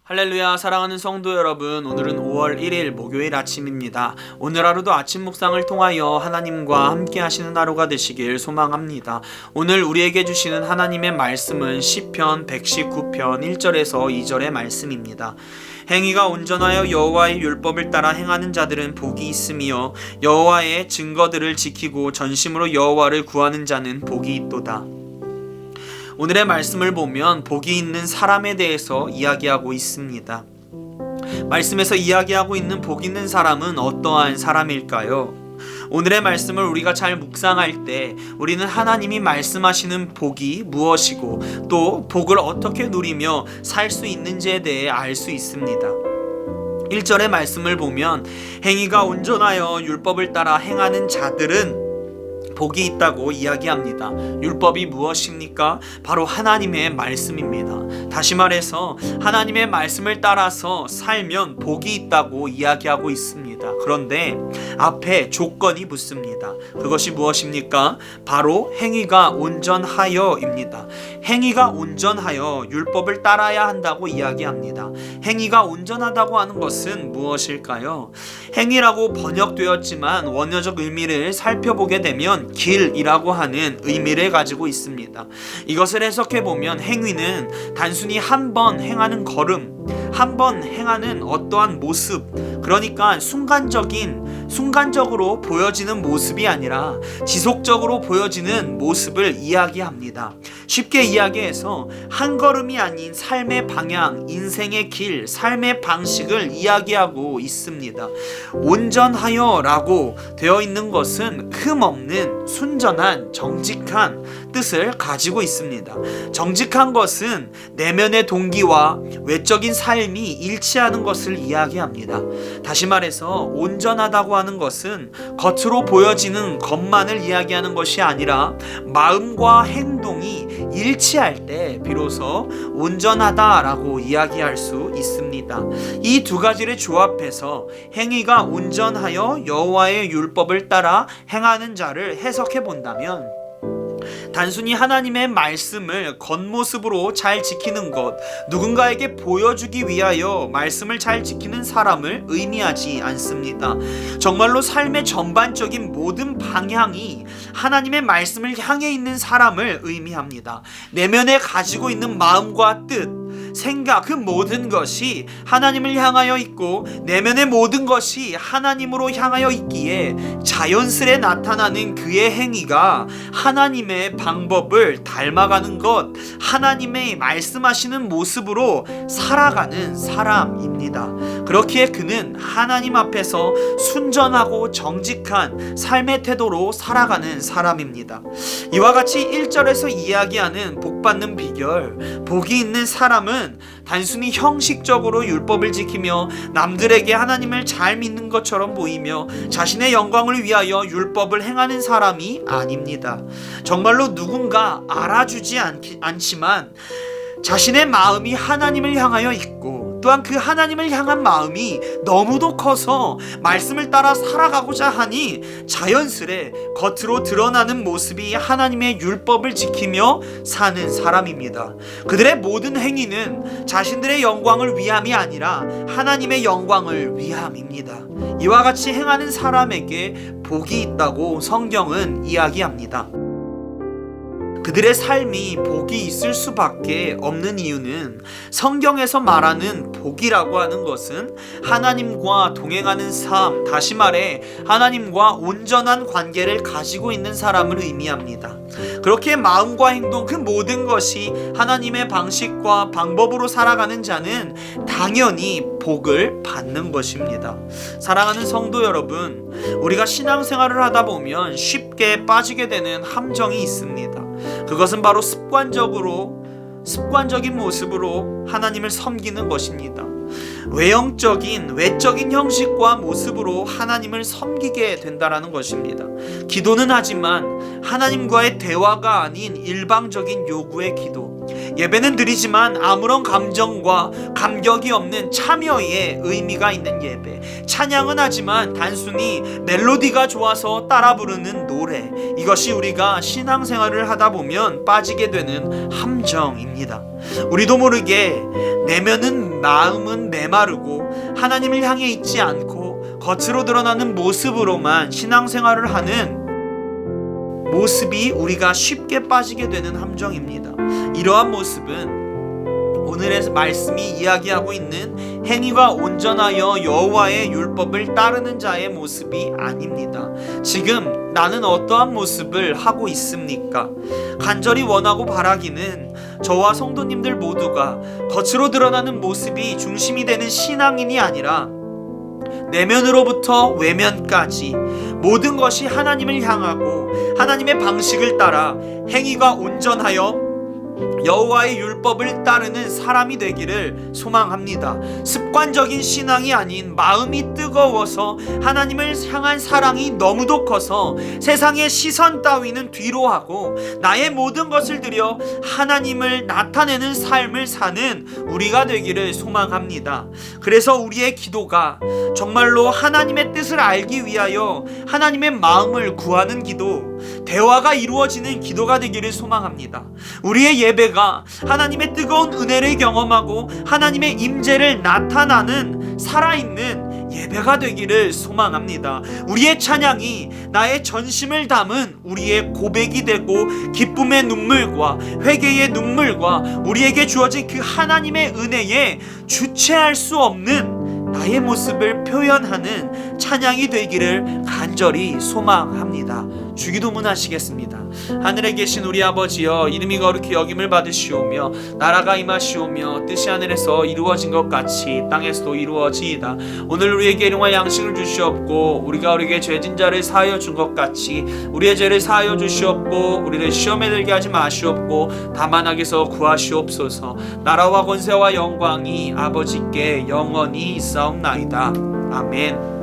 할렐루야. 사랑하는 성도 여러분, 오늘은 5월 1일 목요일 아침입니다. 오늘 하루도 아침 묵상을 통하여 하나님과 함께 하시는 하루가 되시길 소망합니다. 오늘 우리에게 주시는 하나님의 말씀은 시편 119편 1절에서 2절의 말씀입니다. 행위가 온전하여 여호와의 율법을 따라 행하는 자들은 복이 있으며 여호와의 증거들을 지키고 전심으로 여호와를 구하는 자는 복이 있도다. 오늘의 말씀을 보면 복이 있는 사람에 대해서 이야기하고 있습니다. 말씀에서 이야기하고 있는 복 있는 사람은 어떠한 사람일까요? 오늘의 말씀을 우리가 잘 묵상할 때 우리는 하나님이 말씀하시는 복이 무엇이고 또 복을 어떻게 누리며 살 수 있는지에 대해 알 수 있습니다. 1절의 말씀을 보면 행위가 온전하여 율법을 따라 행하는 자들은 복이 있다고 이야기합니다. 율법이 무엇입니까? 바로 하나님의 말씀입니다. 다시 말해서 하나님의 말씀을 따라서 살면 복이 있다고 이야기하고 있습니다. 그런데 앞에 조건이 붙습니다. 그것이 무엇입니까? 바로 행위가 온전하여입니다. 행위가 온전하여 율법을 따라야 한다고 이야기합니다. 행위가 온전하다고 하는 것은 무엇일까요? 행위라고 번역되었지만 원어적 의미를 살펴보게 되면 길이라고 하는 의미를 가지고 있습니다. 이것을 해석해보면 행위는 단순히 한 번 행하는 걸음, 한 번 행하는 어떠한 모습, 그러니까 순간적으로 보여지는 모습이 아니라 지속적으로 보여지는 모습을 이야기합니다. 쉽게 이야기해서 한 걸음이 아닌 삶의 방향, 인생의 길, 삶의 방식을 이야기하고 있습니다. 온전하여 라고 되어 있는 것은 흠없는 순전한 정직한 뜻을 가지고 있습니다. 정직한 것은 내면의 동기와 외적인 삶이 일치하는 것을 이야기합니다. 다시 말해서 온전하다고 하는 것은 겉으로 보여지는 것만을 이야기하는 것이 아니라 마음과 행동이 일치할 때 비로소 온전하다라고 이야기할 수 있습니다. 이 두 가지를 조합해서 행위가 온전하여 여호와의 율법을 따라 행하는 자를 해석해 본다면 단순히 하나님의 말씀을 겉모습으로 잘 지키는 것, 누군가에게 보여주기 위하여 말씀을 잘 지키는 사람을 의미하지 않습니다. 정말로 삶의 전반적인 모든 방향이 하나님의 말씀을 향해 있는 사람을 의미합니다. 내면에 가지고 있는 마음과 뜻, 생각, 그 모든 것이 하나님을 향하여 있고 내면의 모든 것이 하나님으로 향하여 있기에 자연스레 나타나는 그의 행위가 하나님의 방법을 닮아가는 것, 하나님의 말씀하시는 모습으로 살아가는 사람입니다. 그렇기에 그는 하나님 앞에서 순전하고 정직한 삶의 태도로 살아가는 사람입니다. 이와 같이 1절에서 이야기하는 복받는 비결, 복이 있는 사람은 단순히 형식적으로 율법을 지키며 남들에게 하나님을 잘 믿는 것처럼 보이며 자신의 영광을 위하여 율법을 행하는 사람이 아닙니다. 정말로 누군가 알아주지 않지만 자신의 마음이 하나님을 향하여 있고 또한 그 하나님을 향한 마음이 너무도 커서 말씀을 따라 살아가고자 하니 자연스레 겉으로 드러나는 모습이 하나님의 율법을 지키며 사는 사람입니다. 그들의 모든 행위는 자신들의 영광을 위함이 아니라 하나님의 영광을 위함입니다. 이와 같이 행하는 사람에게 복이 있다고 성경은 이야기합니다. 그들의 삶이 복이 있을 수밖에 없는 이유는 성경에서 말하는 복이라고 하는 것은 하나님과 동행하는 삶, 다시 말해 하나님과 온전한 관계를 가지고 있는 사람을 의미합니다. 그렇게 마음과 행동, 그 모든 것이 하나님의 방식과 방법으로 살아가는 자는 당연히 복을 받는 것입니다. 사랑하는 성도 여러분, 우리가 신앙생활을 하다 보면 쉽게 빠지게 되는 함정이 있습니다. 그것은 바로 습관적인 모습으로 하나님을 섬기는 것입니다. 외적인 형식과 모습으로 하나님을 섬기게 된다라는 것입니다. 기도는 하지만 하나님과의 대화가 아닌 일방적인 요구의 기도, 예배는 드리지만 아무런 감정과 감격이 없는 참여의 의미가 있는 예배. 찬양은 하지만 단순히 멜로디가 좋아서 따라 부르는 노래. 이것이 우리가 신앙생활을 하다 보면 빠지게 되는 함정입니다. 우리도 모르게 내면은 마음은 메마르고 하나님을 향해 있지 않고 겉으로 드러나는 모습으로만 신앙생활을 하는 모습이 우리가 쉽게 빠지게 되는 함정입니다. 이러한 모습은 오늘의 말씀이 이야기하고 있는 행위가 온전하여 여호와의 율법을 따르는 자의 모습이 아닙니다. 지금 나는 어떠한 모습을 하고 있습니까? 간절히 원하고 바라기는 저와 성도님들 모두가 겉으로 드러나는 모습이 중심이 되는 신앙인이 아니라 내면으로부터 외면까지 모든 것이 하나님을 향하고 하나님의 방식을 따라 행위가 온전하여 여호와의 율법을 따르는 사람이 되기를 소망합니다. 습관적인 신앙이 아닌 마음이 뜨거워서 하나님을 향한 사랑이 너무도 커서 세상의 시선 따위는 뒤로 하고 나의 모든 것을 들여 하나님을 나타내는 삶을 사는 우리가 되기를 소망합니다. 그래서 우리의 기도가 정말로 하나님의 뜻을 알기 위하여 하나님의 마음을 구하는 기도, 대화가 이루어지는 기도가 되기를 소망합니다. 우리의 예배가 하나님의 뜨거운 은혜를 경험하고 하나님의 임재를 나타나는 살아있는 예배가 되기를 소망합니다. 우리의 찬양이 나의 전심을 담은 우리의 고백이 되고 기쁨의 눈물과 회개의 눈물과 우리에게 주어진 그 하나님의 은혜에 주체할 수 없는 나의 모습을 표현하는 찬양이 되기를 간절히 소망합니다. 주기도문 하시겠습니다. 하늘에 계신 우리 아버지여, 이름이 거룩히 여김을 받으시오며 나라가 임하시오며 뜻이 하늘에서 이루어진 것 같이 땅에서도 이루어지이다. 오늘 우리에게 일용할 양식을 주시옵고 우리가 우리에게 죄진 자를 사하여 준 것 같이 우리의 죄를 사하여 주시옵고 우리를 시험에 들게 하지 마시옵고 다만 악에서 구하시옵소서. 나라와 권세와 영광이 아버지께 영원히 있사옵나이다. 아멘.